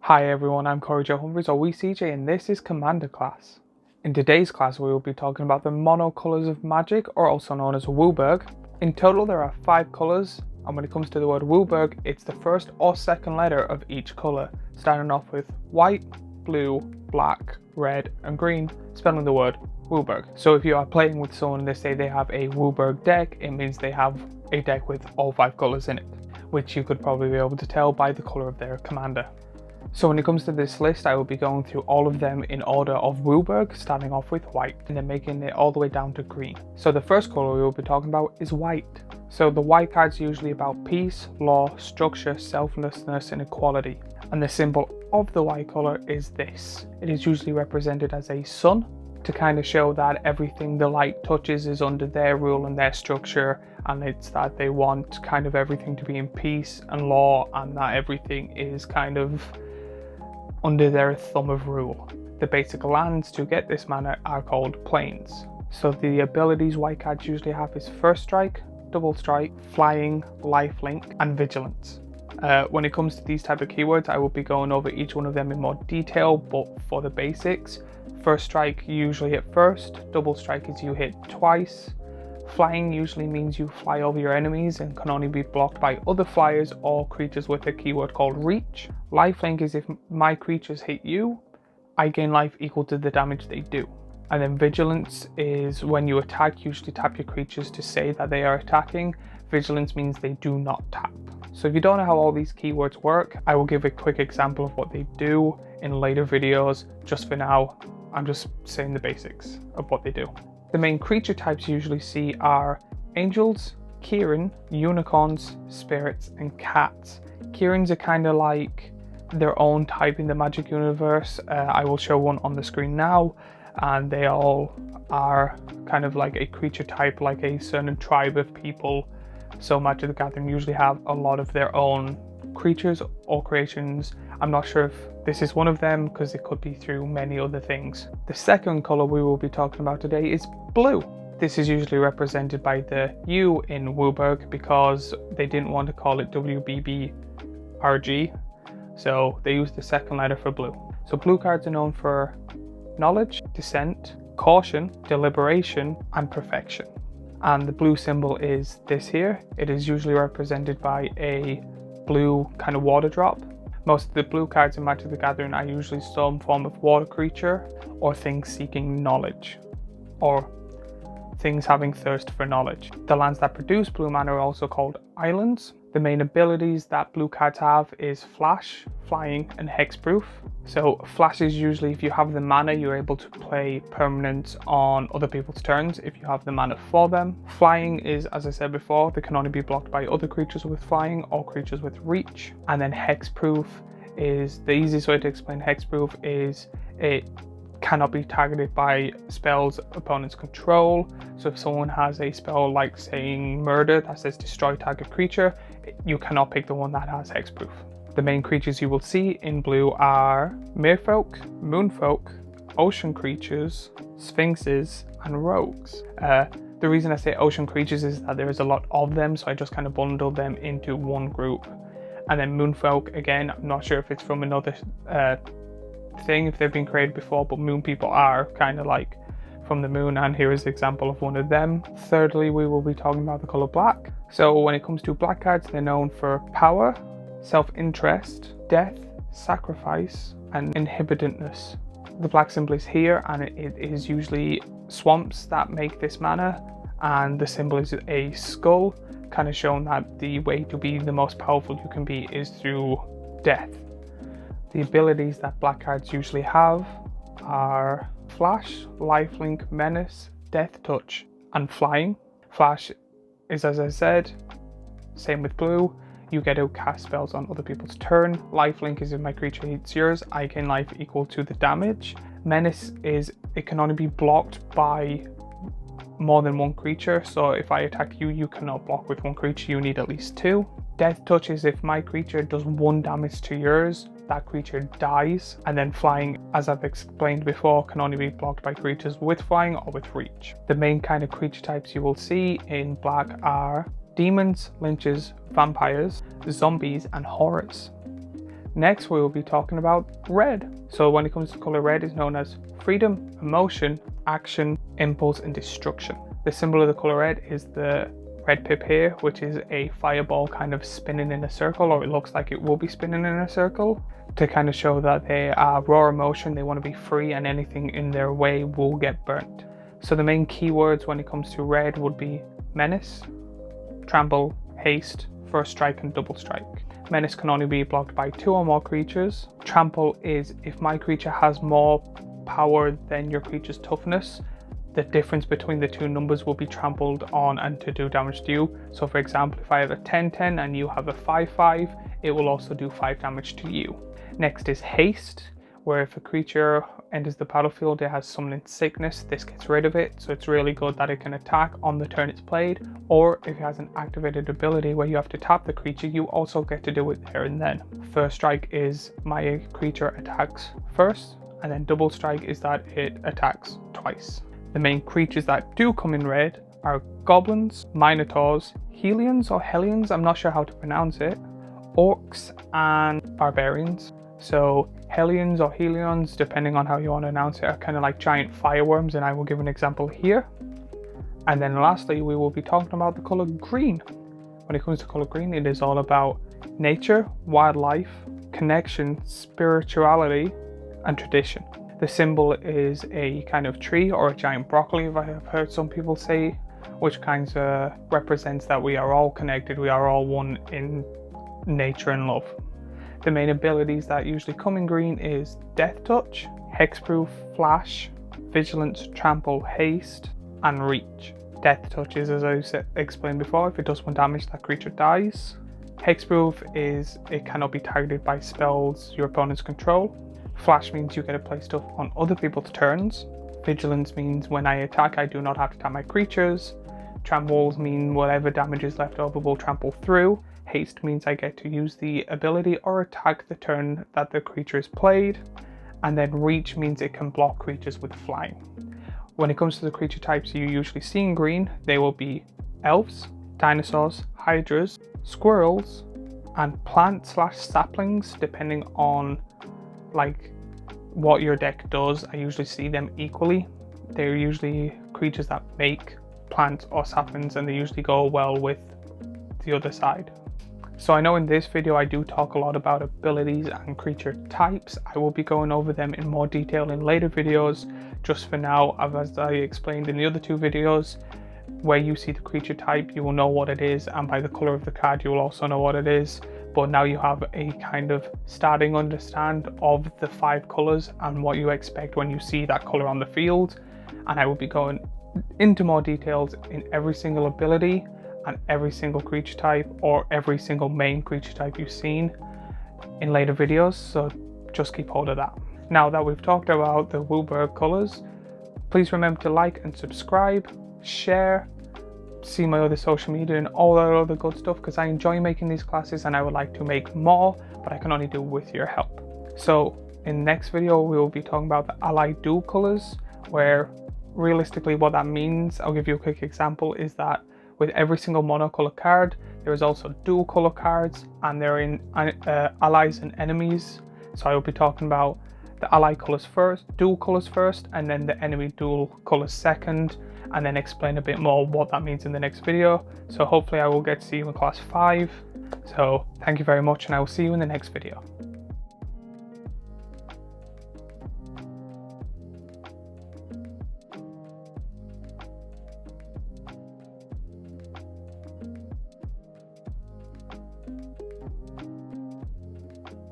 Hi everyone, I'm Corey Joe Humphries or WeCJ and this is Commander class. In today's class we will be talking about the mono colours of magic, or also known as Wooburg. In total there are 5 colours, and when it comes to the word Wooburg, it's the first or second letter of each colour, starting off with white, blue, black, red and green, spelling the word Wooburg. So if you are playing with someone and they say they have a Wooburg deck, it means they have a deck with all 5 colours in it, which you could probably be able to tell by the colour of their commander. So when it comes to this list, I will be going through all of them in order of Wooburg, starting off with white and then making it all the way down to green. So the first colour we will be talking about is white. So the white card's usually about peace, law, structure, selflessness and equality. And the symbol of the white colour is this. It is usually represented as a sun, to kind of show that everything the light touches is under their rule and their structure, and it's that they want kind of everything to be in peace and law, and that everything is kind of under their thumb of rule. The basic lands to get this mana are called plains. So the abilities white cards usually have is first strike, double strike, flying, lifelink and vigilance. When it comes to these type of keywords, I will be going over each one of them in more detail, but for the basics, first strike you usually hit first, double strike is you hit twice, flying usually means you fly over your enemies and can only be blocked by other flyers or creatures with a keyword called reach. Lifelink is if my creatures hit you, I gain life equal to the damage they do. And then vigilance is when you attack, usually tap your creatures to say that they are attacking. Vigilance means they do not tap. So if you don't know how all these keywords work, I will give a quick example of what they do in later videos. Just for now, I'm just saying the basics of what they do. The main creature types you usually see are angels, Kirin, unicorns, spirits and cats. Kirins are kind of like their own type in the Magic universe. I will show one on the screen now, and they all are kind of like a creature type, like a certain tribe of people. So Magic the Gathering usually have a lot of their own creatures or creations. I'm not sure if this is one of them because it could be through many other things. The second colour we will be talking about today is blue. This is usually represented by the U in Wooburg because they didn't want to call it WBBRG, so they used the second letter for blue. So blue cards are known for knowledge, dissent, caution, deliberation and perfection. And the blue symbol is this here. It is usually represented by a blue kind of water drop. Most of the blue cards in Magic the Gathering are usually some form of water creature or things seeking knowledge, or things having thirst for knowledge. The lands that produce blue mana are also called islands. The main abilities that blue cards have is flash, flying and hexproof. So flash is usually if you have the mana, you're able to play permanents on other people's turns if you have the mana for them. Flying is, as I said before, they can only be blocked by other creatures with flying or creatures with reach. And then hexproof is, the easiest way to explain hexproof is it cannot be targeted by spells opponents control. So if someone has a spell like saying murder that says destroy target creature, you cannot pick the one that has hexproof. The main creatures you will see in blue are merfolk, moonfolk, ocean creatures, sphinxes and rogues. The reason I say ocean creatures is that there is a lot of them, so I just kind of bundled them into one group. And then moonfolk, again, I'm not sure if it's from another thing, if they've been created before, but moon people are kind of like from the moon, and here is an example of one of them. Thirdly, we will be talking about the color black. So when it comes to black cards, they're known for power, self-interest, death, sacrifice and inhibitedness. The black symbol is here, and it is usually swamps that make this mana, and the symbol is a skull, kind of showing that the way to be the most powerful you can be is through death. The abilities that black cards usually have are flash, lifelink, menace, death touch and flying. Flash is, as I said, same with blue, you get to cast spells on other people's turn. Lifelink is if my creature hits yours, I gain life equal to the damage. Menace is it can only be blocked by more than one creature, so if I attack you, you cannot block with one creature, you need at least 2. Death touch is if my creature does 1 damage to yours, that creature dies. And then flying, as I've explained before, can only be blocked by creatures with flying or with reach. The main kind of creature types you will see in black are demons, lynches, vampires, zombies and horrors. Next, we will be talking about red. So when it comes to color red, it's known as freedom, emotion, action, impulse, and destruction. The symbol of the color red is the red pip here, which is a fireball kind of spinning in a circle, or it looks like it will be spinning in a circle, to kind of show that they are raw emotion, they want to be free, and anything in their way will get burnt. So the main keywords when it comes to red would be menace, trample, haste, first strike, and double strike. Menace can only be blocked by 2 or more creatures. Trample is if my creature has more power than your creature's toughness, the difference between the two numbers will be trampled on and to do damage to you. So for example, if I have a 10-10 and you have a 5-5, it will also do 5 damage to you. Next is haste, where if a creature enters the battlefield, it has summoning sickness, this gets rid of it. So it's really good that it can attack on the turn it's played, or if it has an activated ability where you have to tap the creature, you also get to do it there and then. First strike is my creature attacks first, and then double strike is that it attacks twice. The main creatures that do come in red are goblins, minotaurs, Hellions or Hellions, I'm not sure how to pronounce it, orcs, and barbarians. So Hellions or Helions, depending on how you want to announce it, are kind of like giant fireworms, and I will give an example here. And then lastly, we will be talking about the color green. When it comes to color green, it is all about nature, wildlife, connection, spirituality, and tradition. The symbol is a kind of tree or a giant broccoli, if I have heard some people say, which kind of represents that we are all connected, we are all one in nature and love. The main abilities that usually come in green is Death Touch, Hexproof, Flash, Vigilance, Trample, Haste, and Reach. Death Touch is, as I explained before, if it does 1 damage, that creature dies. Hexproof is it cannot be targeted by spells your opponents control. Flash means you get to play stuff on other people's turns. Vigilance means when I attack, I do not have to tap my creatures. Tramples mean whatever damage is left over will trample through. Haste means I get to use the ability or attack the turn that the creature is played. And then Reach means it can block creatures with flying. When it comes to the creature types you usually see in green, they will be elves, dinosaurs, hydras, squirrels, and plant/saplings, depending on like what your deck does. I usually see them equally. They're usually creatures that make plants or saplings, and they usually go well with the other side. So I know in this video I do talk a lot about abilities and creature types. I will be going over them in more detail in later videos. Just for now, as I explained in the other 2 videos, where you see the creature type, you will know what it is, and by the color of the card you will also know what it is. But now you have a kind of starting understand of the 5 colors and what you expect when you see that color on the field. And I will be going into more details in every single ability and every single creature type, or every single main creature type you've seen in later videos, so just keep hold of that. Now that we've talked about the WUBRG colors, please remember to like and subscribe, share, see my other social media and all that other good stuff, because I enjoy making these classes and I would like to make more, but I can only do with your help. So in the next video we will be talking about the allied dual colors, where realistically what that means, I'll give you a quick example, is that with every single monocolor card, there is also dual color cards, and they're in allies and enemies. So I will be talking about the ally colors first, dual colors first, and then the enemy dual colors second, and then explain a bit more what that means in the next video. So hopefully I will get to see you in class 5. So thank you very much, and I will see you in the next video.